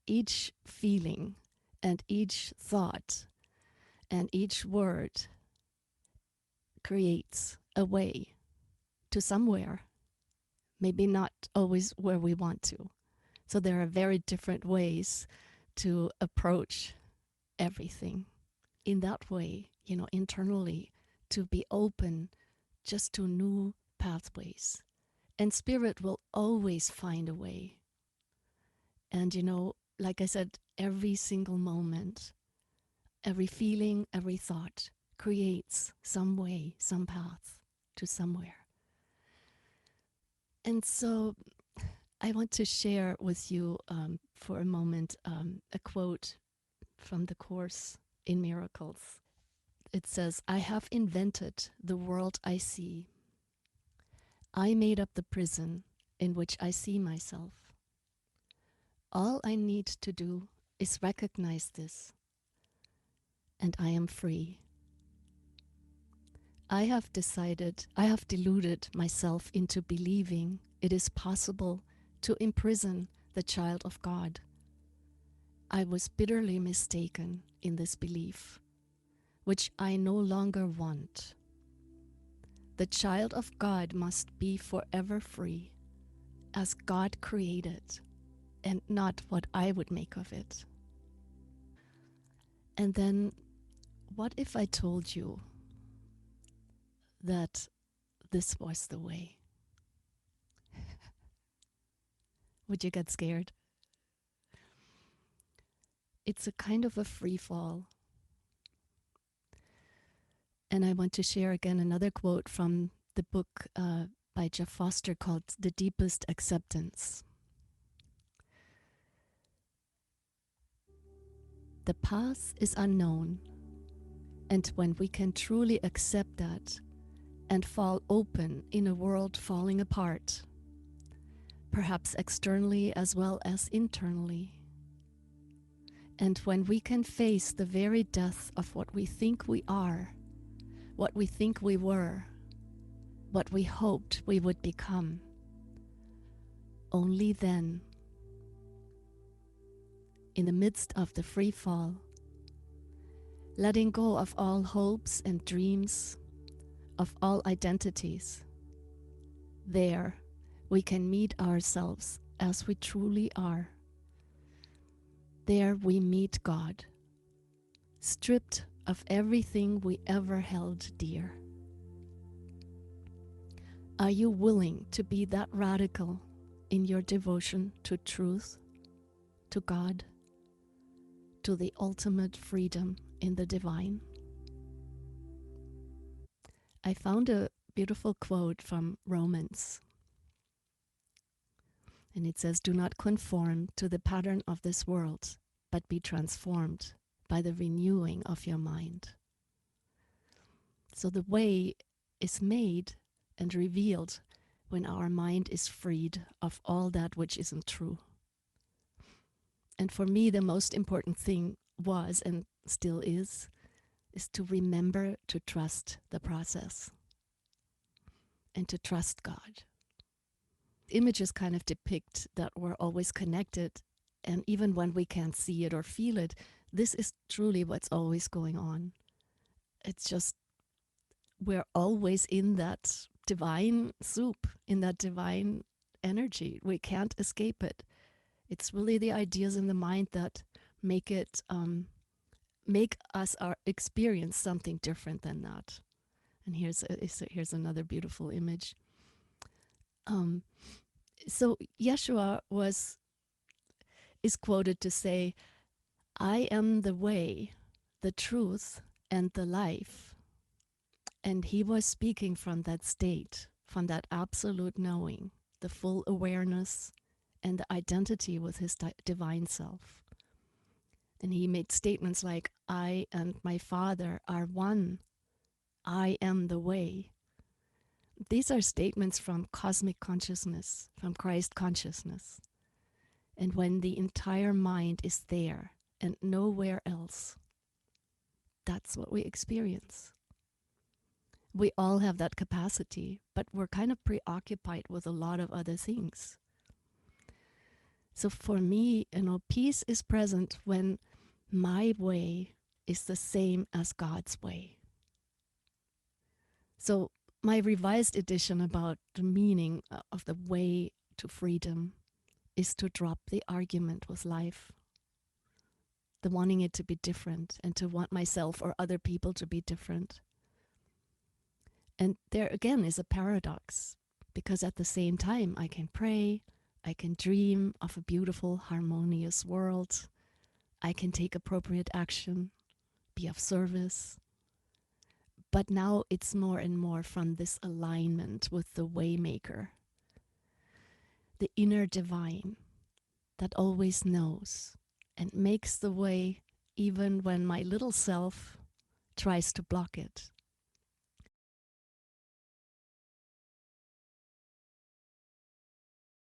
each feeling and each thought and each word creates a way to somewhere, maybe not always where we want to. So there are very different ways to approach everything. In that way, internally, to be open just to new pathways. And spirit will always find a way. And, like I said, every single moment, every feeling, every thought creates some way, some path to somewhere. And so I want to share with you for a moment a quote from the Course in Miracles. It says, "I have invented the world I see. I made up the prison in which I see myself. All I need to do is recognize this, and I am free. I have deluded myself into believing it is possible to imprison the child of God. I was bitterly mistaken in this belief, which I no longer want. The child of God must be forever free, as God created, and not what I would make of it." And then, what if I told you that this was the way? Would you get scared? It's a kind of a free fall. And I want to share again another quote from the book by Jeff Foster called "The Deepest Acceptance." "The path is unknown, and when we can truly accept that and fall open in a world falling apart, perhaps externally as well as internally, and when we can face the very death of what we think we are, what we think we were, what we hoped we would become, only then, in the midst of the free fall, letting go of all hopes and dreams, of all identities, there we can meet ourselves as we truly are. There we meet God, stripped of everything we ever held dear." Are you willing to be that radical in your devotion to truth, to God, to the ultimate freedom in the divine? I found a beautiful quote from Romans, and it says, "Do not conform to the pattern of this world, but be transformed by the renewing of your mind." So the way is made and revealed when our mind is freed of all that which isn't true. And for me, the most important thing was, and still is to remember to trust the process and to trust God. Images kind of depict that we're always connected, and even when we can't see it or feel it, this is truly what's always going on. It's just we're always in that divine soup, in that divine energy. We can't escape it. It's really the ideas in the mind that make it make us experience something different than that. And here's another beautiful image. So Yeshua is quoted to say, "I am the way, the truth, and the life." And he was speaking from that state, from that absolute knowing, the full awareness and the identity with his divine self. And he made statements like, "I and my Father are one. I am the way." These are statements from cosmic consciousness, from Christ consciousness. And when the entire mind is there and nowhere else, that's what we experience. We all have that capacity, but we're kind of preoccupied with a lot of other things. So for me, peace is present when my way is the same as God's way. So my revised edition about the meaning of the way to freedom is to drop the argument with life, the wanting it to be different and to want myself or other people to be different. And there again is a paradox, because at the same time I can pray, I can dream of a beautiful, harmonious world, I can take appropriate action, be of service. But now it's more and more from this alignment with the Waymaker, the inner divine that always knows and makes the way even when my little self tries to block it.